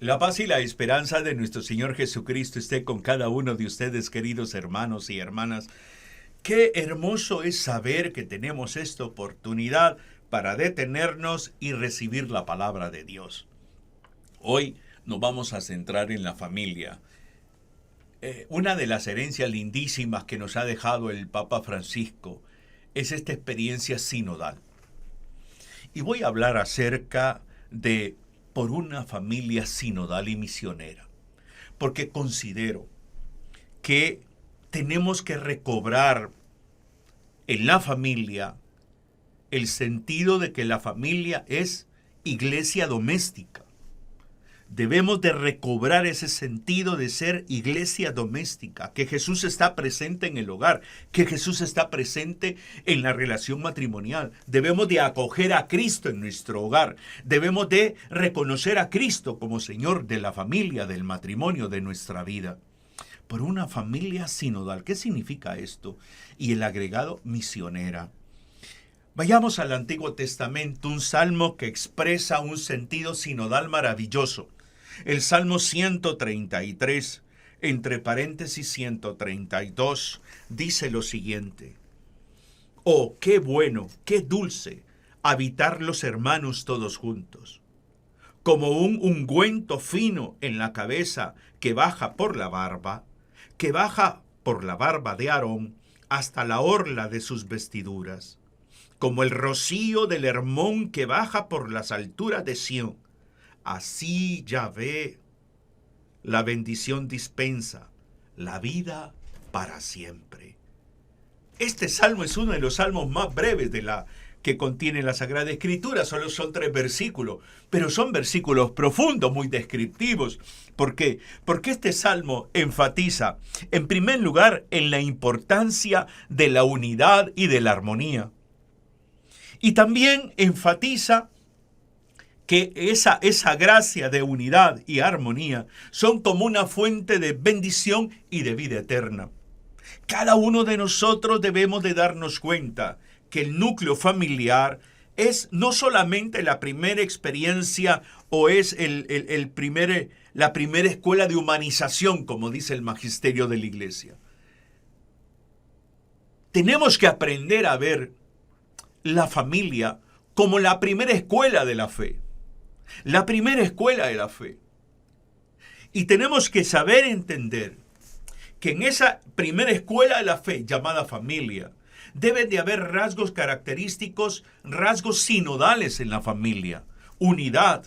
La paz y la esperanza de nuestro Señor Jesucristo esté con cada uno de ustedes, queridos hermanos y hermanas. Qué hermoso es saber que tenemos esta oportunidad para detenernos y recibir la palabra de Dios. Hoy nos vamos a centrar en la familia. Una de las herencias lindísimas que nos ha dejado el Papa Francisco es esta experiencia sinodal. Y voy a hablar acerca de por una familia sinodal y misionera, porque considero que tenemos que recobrar en la familia el sentido de que la familia es iglesia doméstica. Debemos de recobrar ese sentido de ser iglesia doméstica, que Jesús está presente en el hogar, que Jesús está presente en la relación matrimonial. Debemos de acoger a Cristo en nuestro hogar. Debemos de reconocer a Cristo como Señor de la familia, del matrimonio, de nuestra vida. Por una familia sinodal. ¿Qué significa esto? Y el agregado misionera. Vayamos al Antiguo Testamento, un salmo que expresa un sentido sinodal maravilloso. El Salmo 133, entre paréntesis 132, dice lo siguiente. Oh, qué bueno, qué dulce habitar los hermanos todos juntos. Como un ungüento fino en la cabeza que baja por la barba de Aarón hasta la orla de sus vestiduras. Como el rocío del Hermón que baja por las alturas de Sión. Así Yahvé la bendición dispensa, la vida para siempre. Este salmo es uno de los salmos más breves que contiene la Sagrada Escritura. Solo son 3 versículos, pero son versículos profundos, muy descriptivos. ¿Por qué? Porque este salmo enfatiza, en primer lugar, en la importancia de la unidad y de la armonía. Y también enfatiza que esa gracia de unidad y armonía son como una fuente de bendición y de vida eterna. Cada uno de nosotros debemos de darnos cuenta que el núcleo familiar es no solamente la primera experiencia o es la primera escuela de humanización, como dice el magisterio de la Iglesia. Tenemos que aprender a ver la familia como la primera escuela de la fe. La primera escuela de la fe. Y tenemos que saber entender que en esa primera escuela de la fe, llamada familia, deben de haber rasgos característicos, rasgos sinodales en la familia. Unidad,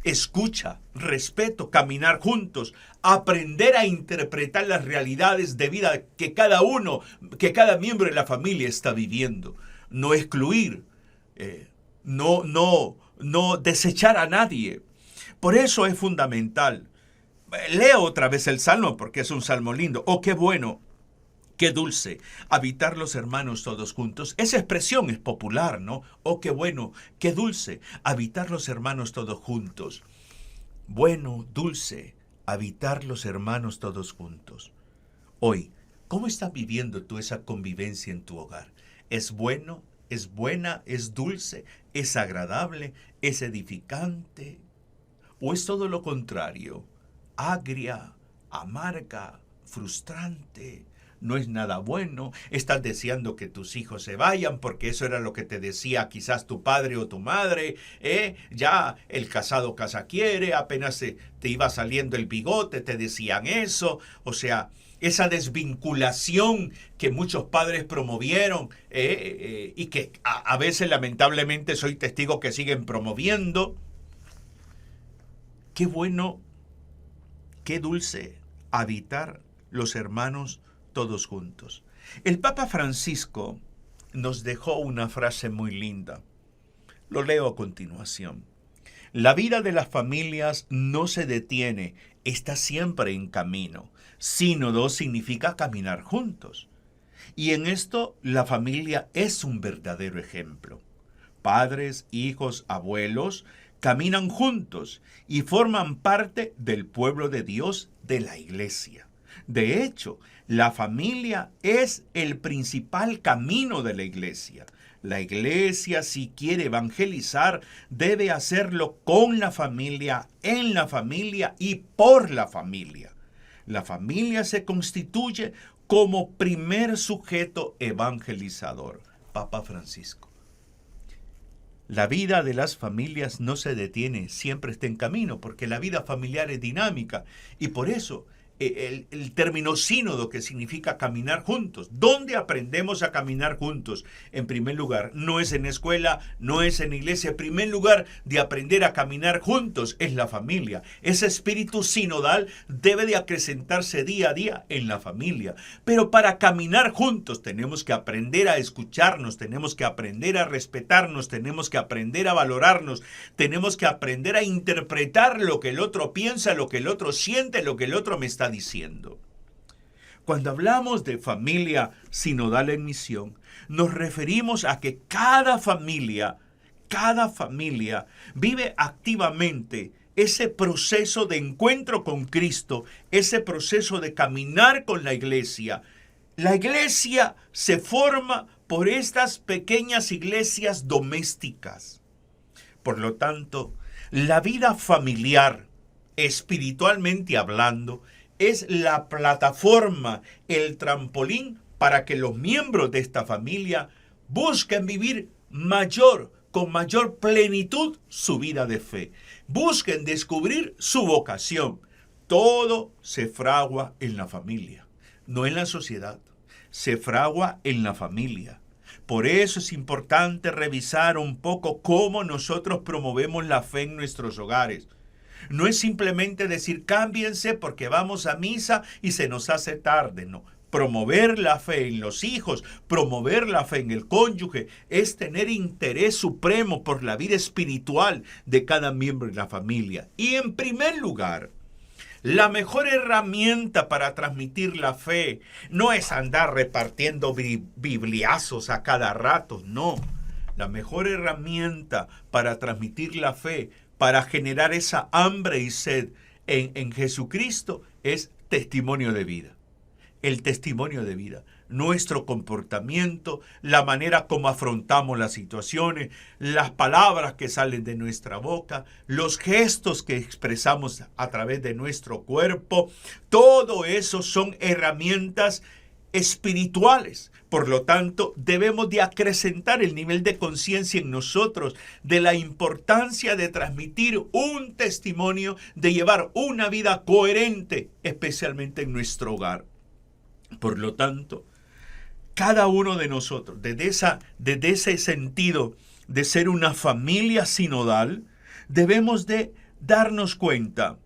escucha, respeto, caminar juntos, aprender a interpretar las realidades de vida que cada miembro de la familia está viviendo. No excluir, no desechar a nadie. Por eso es fundamental. Leo otra vez el salmo porque es un salmo lindo. Oh, qué bueno, qué dulce habitar los hermanos todos juntos. Esa expresión es popular, ¿no? Oh, qué bueno, qué dulce habitar los hermanos todos juntos. Bueno, dulce habitar los hermanos todos juntos. Hoy, ¿cómo estás viviendo tú esa convivencia en tu hogar? ¿Es bueno? ¿Es buena? ¿Es dulce? ¿Es agradable? ¿Es edificante? ¿O es todo lo contrario? Agria, amarga, frustrante, no es nada bueno, estás deseando que tus hijos se vayan porque eso era lo que te decía quizás tu padre o tu madre, ya el casado casa quiere, apenas te iba saliendo el bigote, te decían eso, o sea, esa desvinculación que muchos padres promovieron y que a veces lamentablemente soy testigo que siguen promoviendo. Qué bueno, qué dulce habitar los hermanos todos juntos. El Papa Francisco nos dejó una frase muy linda. Lo leo a continuación. La vida de las familias no se detiene, está siempre en camino. Sínodo significa caminar juntos. Y en esto la familia es un verdadero ejemplo. Padres, hijos, abuelos caminan juntos y forman parte del pueblo de Dios, de la Iglesia. De hecho, la familia es el principal camino de la iglesia. La iglesia, si quiere evangelizar, debe hacerlo con la familia, en la familia y por la familia. La familia se constituye como primer sujeto evangelizador. Papa Francisco. La vida de las familias no se detiene, siempre está en camino, porque la vida familiar es dinámica y por eso el término sínodo, que significa caminar juntos. ¿Dónde aprendemos a caminar juntos? En primer lugar, no es en escuela, no es en iglesia. En primer lugar, de aprender a caminar juntos es la familia. Ese espíritu sinodal debe de acrecentarse día a día en la familia. Pero para caminar juntos tenemos que aprender a escucharnos, tenemos que aprender a respetarnos, tenemos que aprender a valorarnos, tenemos que aprender a interpretar lo que el otro piensa, lo que el otro siente, lo que el otro me está diciendo. Cuando hablamos de familia sinodal en misión, nos referimos a que cada familia vive activamente ese proceso de encuentro con Cristo, ese proceso de caminar con la iglesia. La iglesia se forma por estas pequeñas iglesias domésticas. Por lo tanto, la vida familiar, espiritualmente hablando, es la plataforma, el trampolín para que los miembros de esta familia busquen vivir con mayor plenitud su vida de fe. Busquen descubrir su vocación. Todo se fragua en la familia, no en la sociedad. Se fragua en la familia. Por eso es importante revisar un poco cómo nosotros promovemos la fe en nuestros hogares. No es simplemente decir cámbiense porque vamos a misa y se nos hace tarde, no. Promover la fe en los hijos, promover la fe en el cónyuge, es tener interés supremo por la vida espiritual de cada miembro de la familia. Y en primer lugar, la mejor herramienta para transmitir la fe no es andar repartiendo bibliazos a cada rato, no. La mejor herramienta para transmitir la fe, para generar esa hambre y sed en Jesucristo, es testimonio de vida. El testimonio de vida, nuestro comportamiento, la manera como afrontamos las situaciones, las palabras que salen de nuestra boca, los gestos que expresamos a través de nuestro cuerpo, todo eso son herramientas espirituales. Por lo tanto, debemos de acrecentar el nivel de conciencia en nosotros de la importancia de transmitir un testimonio, de llevar una vida coherente, especialmente en nuestro hogar. Por lo tanto, cada uno de nosotros, desde ese sentido de ser una familia sinodal, debemos de darnos cuenta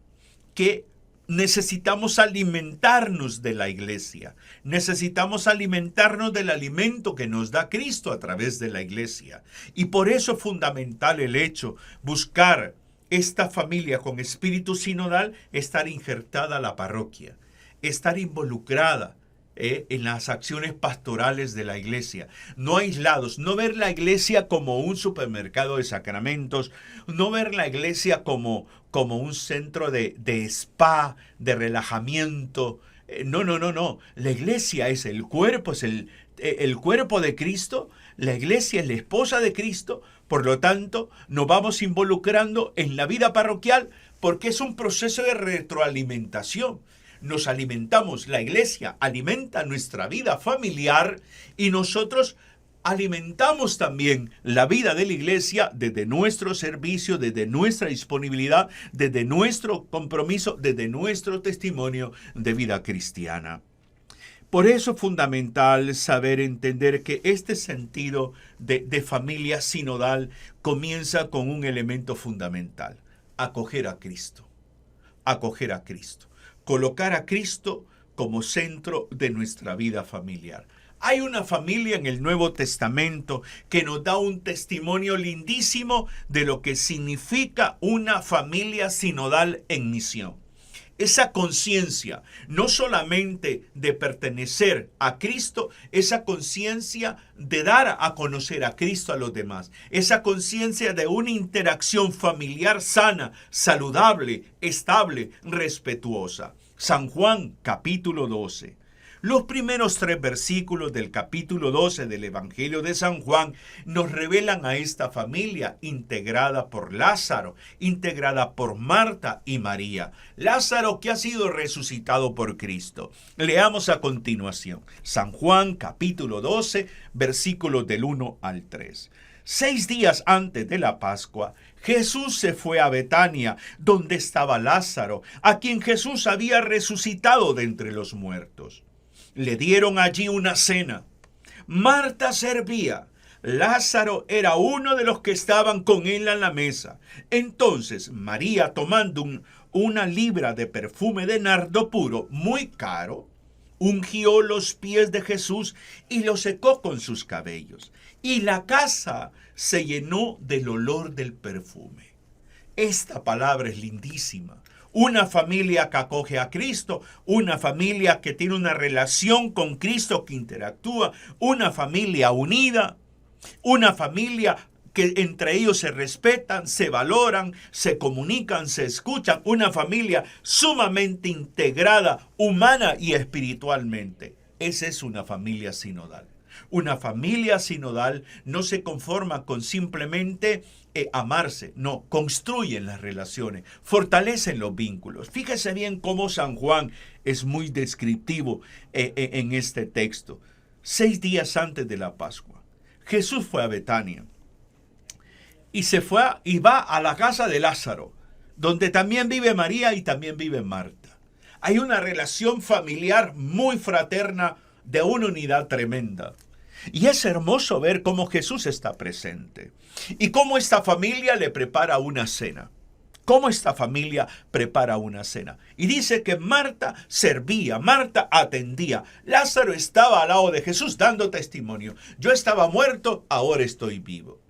que necesitamos alimentarnos de la iglesia. Necesitamos alimentarnos del alimento que nos da Cristo a través de la iglesia. Y por eso es fundamental el hecho, buscar esta familia con espíritu sinodal, estar injertada a la parroquia, estar involucrada en las acciones pastorales de la iglesia, no aislados, no ver la iglesia como un supermercado de sacramentos, no ver la iglesia como un centro de spa, de relajamiento. No. La iglesia es el cuerpo, es el cuerpo de Cristo. La iglesia es la esposa de Cristo. Por lo tanto, nos vamos involucrando en la vida parroquial porque es un proceso de retroalimentación. Nos alimentamos, la iglesia alimenta nuestra vida familiar y nosotros alimentamos también la vida de la iglesia desde nuestro servicio, desde nuestra disponibilidad, desde nuestro compromiso, desde nuestro testimonio de vida cristiana. Por eso es fundamental saber entender que este sentido de familia sinodal comienza con un elemento fundamental: acoger a Cristo. Acoger a Cristo. Colocar a Cristo como centro de nuestra vida familiar. Hay una familia en el Nuevo Testamento que nos da un testimonio lindísimo de lo que significa una familia sinodal en misión. Esa conciencia, no solamente de pertenecer a Cristo, esa conciencia de dar a conocer a Cristo a los demás, esa conciencia de una interacción familiar sana, saludable, estable, respetuosa. San Juan, capítulo 12. Los primeros 3 versículos del capítulo 12 del Evangelio de San Juan nos revelan a esta familia integrada por Lázaro, integrada por Marta y María. Lázaro que ha sido resucitado por Cristo. Leamos a continuación. San Juan, capítulo 12, versículos del 1 al 3. 6 días antes de la Pascua, Jesús se fue a Betania, donde estaba Lázaro, a quien Jesús había resucitado de entre los muertos. Le dieron allí una cena. Marta servía. Lázaro era uno de los que estaban con él en la mesa. Entonces María, tomando una libra de perfume de nardo puro, muy caro, ungió los pies de Jesús y los secó con sus cabellos. Y la casa se llenó del olor del perfume. Esta palabra es lindísima. Una familia que acoge a Cristo, una familia que tiene una relación con Cristo, que interactúa, una familia unida, una familia que entre ellos se respetan, se valoran, se comunican, se escuchan, una familia sumamente integrada, humana y espiritualmente. Esa es una familia sinodal. Una familia sinodal no se conforma con simplemente amarse, no, construyen las relaciones, fortalecen los vínculos. Fíjese bien cómo San Juan es muy descriptivo en este texto. 6 días antes de la Pascua, Jesús fue a Betania y va a la casa de Lázaro, donde también vive María y también vive Marta. Hay una relación familiar muy fraterna, de una unidad tremenda. Y es hermoso ver cómo Jesús está presente y cómo esta familia le prepara una cena. Cómo esta familia prepara una cena. Y dice que Marta servía, Marta atendía. Lázaro estaba al lado de Jesús dando testimonio. Yo estaba muerto, ahora estoy vivo.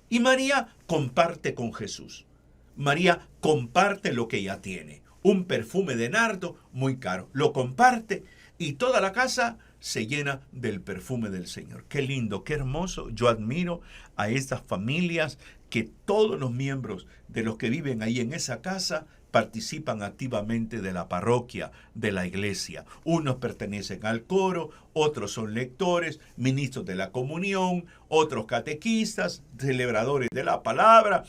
Y María comparte con Jesús. María comparte lo que ella tiene. Un perfume de nardo muy caro. Lo comparte y toda la casa se llena del perfume del Señor. Qué lindo, qué hermoso. Yo admiro a estas familias que todos los miembros de los que viven ahí en esa casa participan activamente de la parroquia, de la iglesia. Unos pertenecen al coro, otros son lectores, ministros de la comunión, otros catequistas, celebradores de la palabra.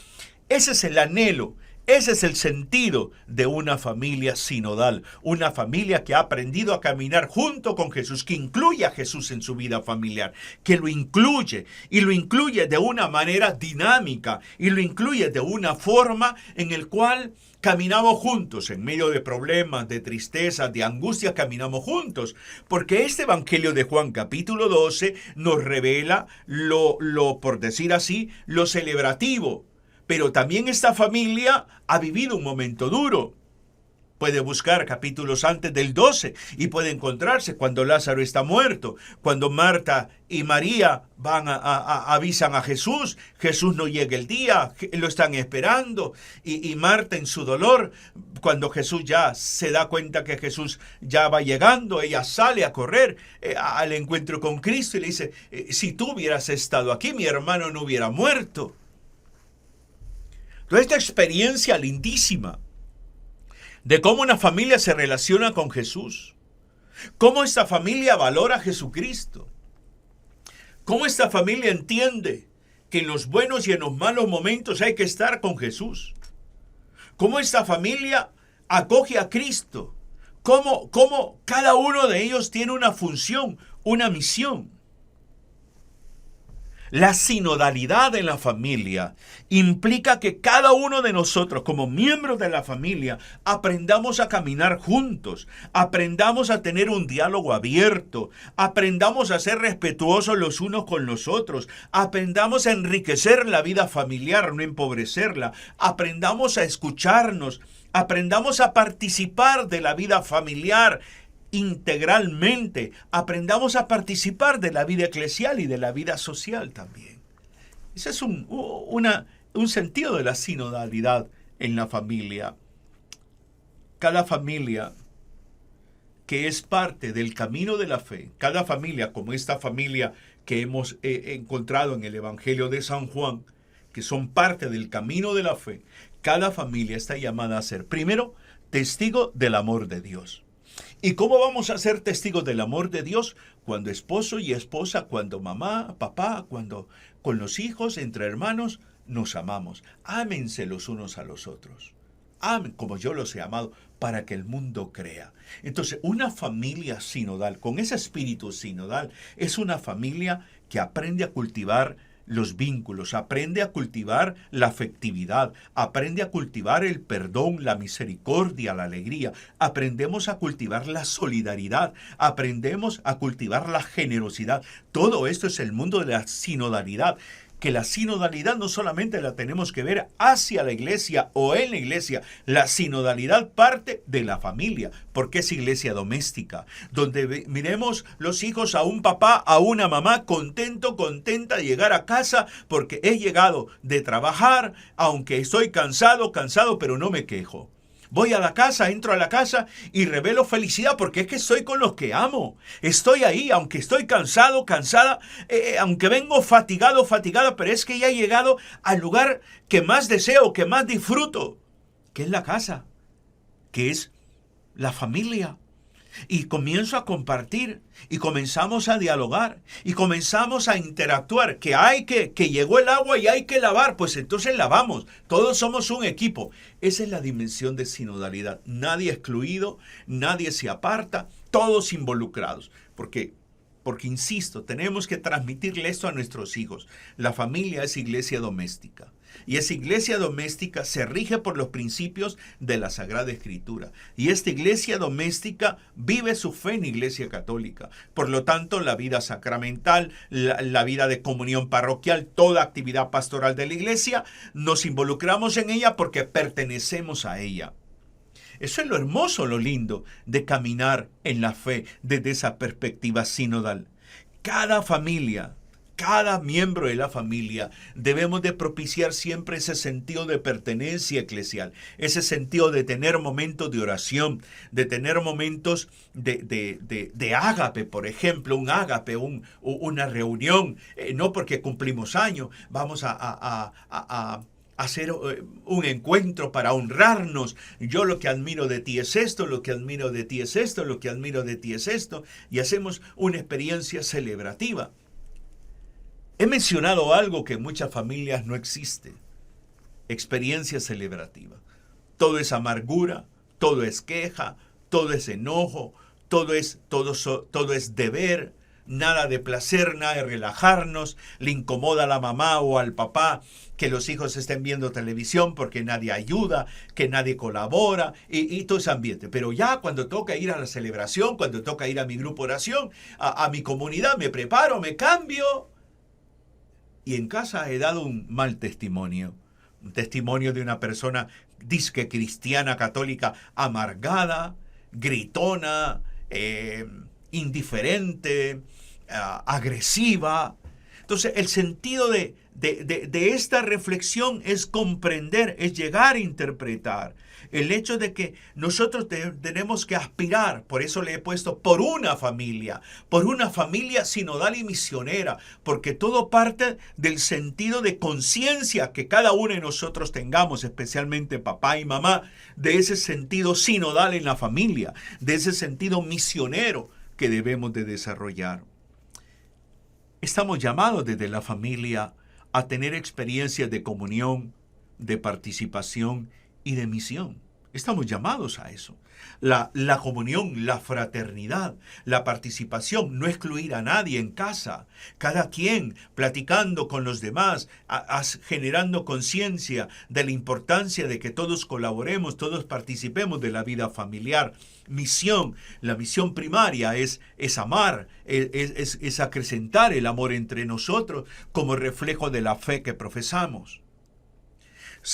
Ese es el anhelo. Ese es el sentido de una familia sinodal, una familia que ha aprendido a caminar junto con Jesús, que incluye a Jesús en su vida familiar, que lo incluye y lo incluye de una manera dinámica y lo incluye de una forma en el cual caminamos juntos en medio de problemas, de tristezas, de angustias, caminamos juntos, porque este Evangelio de Juan capítulo 12 nos revela por decir así, lo celebrativo. Pero también esta familia ha vivido un momento duro. Puede buscar capítulos antes del 12 y puede encontrarse cuando Lázaro está muerto, cuando Marta y María avisan a Jesús. Jesús no llega el día, lo están esperando. Y Marta en su dolor, cuando Jesús ya se da cuenta que Jesús ya va llegando, ella sale a correr al encuentro con Cristo y le dice, si tú hubieras estado aquí, mi hermano no hubiera muerto. Esta experiencia lindísima de cómo una familia se relaciona con Jesús, cómo esta familia valora a Jesucristo, cómo esta familia entiende que en los buenos y en los malos momentos hay que estar con Jesús, cómo esta familia acoge a Cristo, cómo cada uno de ellos tiene una función, una misión. La sinodalidad en la familia implica que cada uno de nosotros, como miembros de la familia, aprendamos a caminar juntos, aprendamos a tener un diálogo abierto, aprendamos a ser respetuosos los unos con los otros, aprendamos a enriquecer la vida familiar, no empobrecerla, aprendamos a escucharnos, aprendamos a participar de la vida familiar integralmente, aprendamos a participar de la vida eclesial y de la vida social también. Ese es un sentido de la sinodalidad en la familia. Cada familia que es parte del camino de la fe, cada familia como esta familia que hemos encontrado en el Evangelio de San Juan, que son parte del camino de la fe, cada familia está llamada a ser, primero, testigo del amor de Dios. ¿Y cómo vamos a ser testigos del amor de Dios? Cuando esposo y esposa, cuando mamá, papá, cuando con los hijos, entre hermanos, nos amamos. Ámense los unos a los otros. Amen como yo los he amado, para que el mundo crea. Entonces, una familia sinodal, con ese espíritu sinodal, es una familia que aprende a cultivar los vínculos, aprende a cultivar la afectividad, aprende a cultivar el perdón, la misericordia, la alegría. Aprendemos a cultivar la solidaridad, aprendemos a cultivar la generosidad. Todo esto es el mundo de la sinodalidad. Que la sinodalidad no solamente la tenemos que ver hacia la iglesia o en la iglesia, la sinodalidad parte de la familia, porque es iglesia doméstica, donde miremos los hijos a un papá, a una mamá, contenta de llegar a casa, porque he llegado de trabajar, aunque estoy cansado, pero no me quejo. Voy a la casa, entro a la casa y revelo felicidad porque es que estoy con los que amo. Estoy ahí, aunque estoy cansado, cansada, aunque vengo fatigada, pero es que ya he llegado al lugar que más deseo, que más disfruto, que es la casa, que es la familia. Y comienzo a compartir y comenzamos a dialogar y comenzamos a interactuar, que llegó el agua y hay que lavar, pues entonces lavamos, todos somos un equipo. Esa es la dimensión de sinodalidad, nadie excluido, nadie se aparta, todos involucrados, porque insisto, tenemos que transmitirle esto a nuestros hijos. La familia es iglesia doméstica. Y esa iglesia doméstica se rige por los principios de la Sagrada Escritura. Y esta iglesia doméstica vive su fe en Iglesia Católica. Por lo tanto, la vida sacramental, la vida de comunión parroquial, toda actividad pastoral de la iglesia, nos involucramos en ella porque pertenecemos a ella. Eso es lo hermoso, lo lindo de caminar en la fe desde esa perspectiva sinodal. Cada familia, cada miembro de la familia, debemos de propiciar siempre ese sentido de pertenencia eclesial, ese sentido de tener momentos de oración, de tener momentos de ágape, por ejemplo, un ágape, una reunión, no porque cumplimos años, vamos a hacer un encuentro para honrarnos. Yo lo que admiro de ti es esto, lo que admiro de ti es esto, lo que admiro de ti es esto, y hacemos una experiencia celebrativa. He mencionado algo que en muchas familias no existe: experiencia celebrativa. Todo es amargura, todo es queja, todo es enojo, todo es deber. Nada de placer, nada de relajarnos. Le incomoda a la mamá o al papá que los hijos estén viendo televisión porque nadie ayuda, que nadie colabora y todo ese ambiente. Pero ya cuando toca ir a la celebración, cuando toca ir a mi grupo de oración, a mi comunidad, me preparo, me cambio. Y en casa he dado un mal testimonio. Un testimonio de una persona disque cristiana, católica, amargada, gritona, indiferente, agresiva. Entonces, el sentido de esta reflexión es comprender, es llegar a interpretar el hecho de que nosotros tenemos que aspirar, por eso le he puesto por una familia sinodal y misionera, porque todo parte del sentido de conciencia que cada uno de nosotros tengamos, especialmente papá y mamá, de ese sentido sinodal en la familia, de ese sentido misionero que debemos de desarrollar. Estamos llamados desde la familia a tener experiencias de comunión, de participación y de misión. Estamos llamados a eso. La comunión, la fraternidad, la participación, no excluir a nadie en casa. Cada quien platicando con los demás, generando conciencia de la importancia de que todos colaboremos, todos participemos de la vida familiar. Misión, la misión primaria es amar, es acrecentar el amor entre nosotros como reflejo de la fe que profesamos.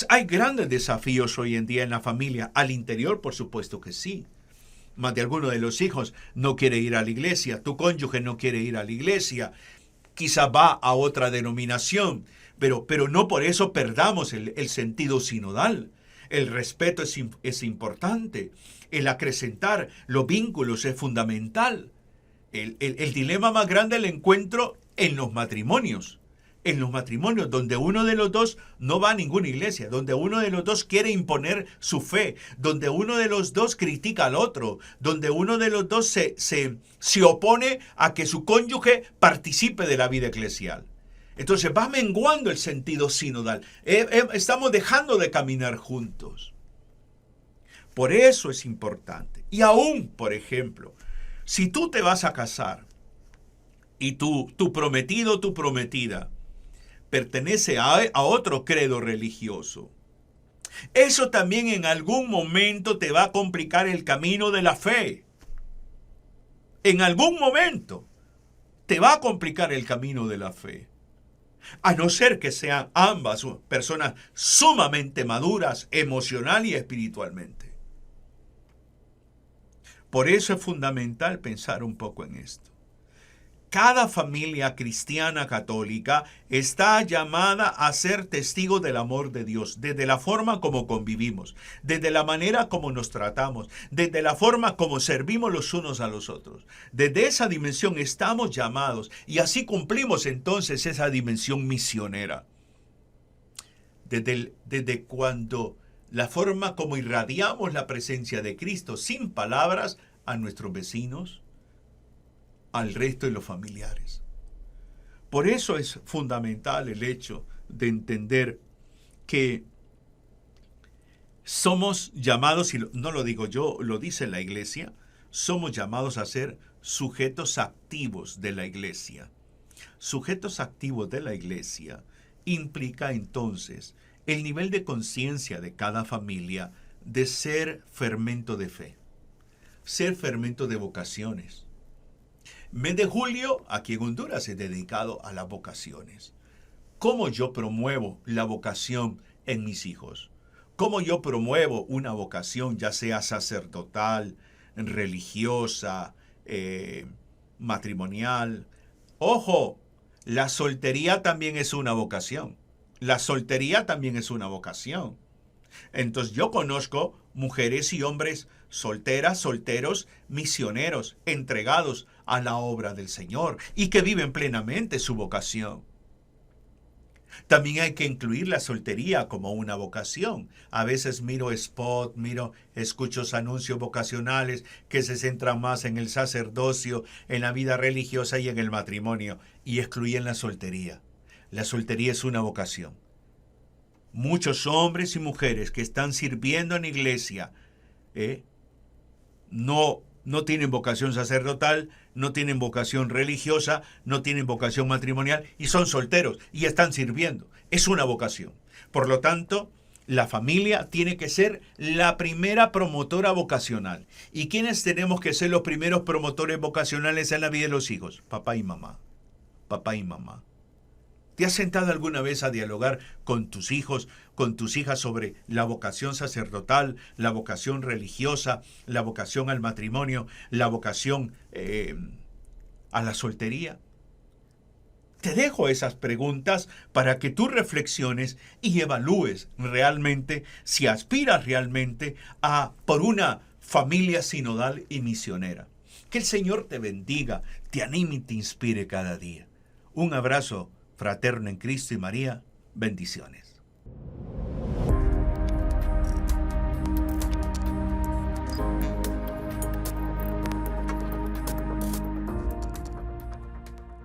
Hay grandes desafíos hoy en día en la familia. Al interior, por supuesto que sí. Más de alguno de los hijos no quiere ir a la iglesia. Tu cónyuge no quiere ir a la iglesia. Quizá va a otra denominación. Pero no por eso perdamos el sentido sinodal. El respeto es importante. El acrecentar los vínculos es fundamental. El dilema más grande lo encuentro en los matrimonios. en los matrimonios donde uno de los dos no va a ninguna iglesia, donde uno de los dos quiere imponer su fe, donde uno de los dos critica al otro, donde uno de los dos se opone a que su cónyuge participe de la vida eclesial. Entonces va menguando el sentido sinodal. Estamos dejando de caminar juntos. Por eso es importante. Y aún, por ejemplo, si tú te vas a casar y tu prometido o tu prometida pertenece a otro credo religioso, eso también en algún momento te va a complicar el camino de la fe. En algún momento te va a complicar el camino de la fe. A no ser que sean ambas personas sumamente maduras emocional y espiritualmente. Por eso es fundamental pensar un poco en esto. Cada familia cristiana católica está llamada a ser testigo del amor de Dios, desde la forma como convivimos, desde la manera como nos tratamos, desde la forma como servimos los unos a los otros. Desde esa dimensión estamos llamados y así cumplimos entonces esa dimensión misionera. Desde cuando la forma como irradiamos la presencia de Cristo sin palabras a nuestros vecinos, al resto de los familiares. Por eso es fundamental el hecho de entender que somos llamados, y no lo digo yo, lo dice la Iglesia, somos llamados a ser sujetos activos de la Iglesia. Sujetos activos de la Iglesia implica entonces el nivel de conciencia de cada familia de ser fermento de fe, ser fermento de vocaciones. Mes de julio, aquí en Honduras, es dedicado a las vocaciones. ¿Cómo yo promuevo la vocación en mis hijos? ¿Cómo yo promuevo una vocación, ya sea sacerdotal, religiosa, matrimonial? Ojo, la soltería también es una vocación. La soltería también es una vocación. Entonces yo conozco mujeres y hombres solteras, solteros, misioneros, entregados a la obra del Señor y que viven plenamente su vocación. También hay que incluir la soltería como una vocación. A veces escucho anuncios vocacionales que se centran más en el sacerdocio, en la vida religiosa y en el matrimonio, y excluyen la soltería. La soltería es una vocación. Muchos hombres y mujeres que están sirviendo en la iglesia no tienen vocación sacerdotal, no tienen vocación religiosa, no tienen vocación matrimonial y son solteros y están sirviendo. Es una vocación. Por lo tanto, la familia tiene que ser la primera promotora vocacional. ¿Y quiénes tenemos que ser los primeros promotores vocacionales en la vida de los hijos? Papá y mamá. Papá y mamá. ¿Te has sentado alguna vez a dialogar con tus hijos, con tus hijas sobre la vocación sacerdotal, la vocación religiosa, la vocación al matrimonio, la vocación a la soltería? Te dejo esas preguntas para que tú reflexiones y evalúes realmente si aspiras realmente por una familia sinodal y misionera. Que el Señor te bendiga, te anime y te inspire cada día. Un abrazo fraterno en Cristo y María. Bendiciones.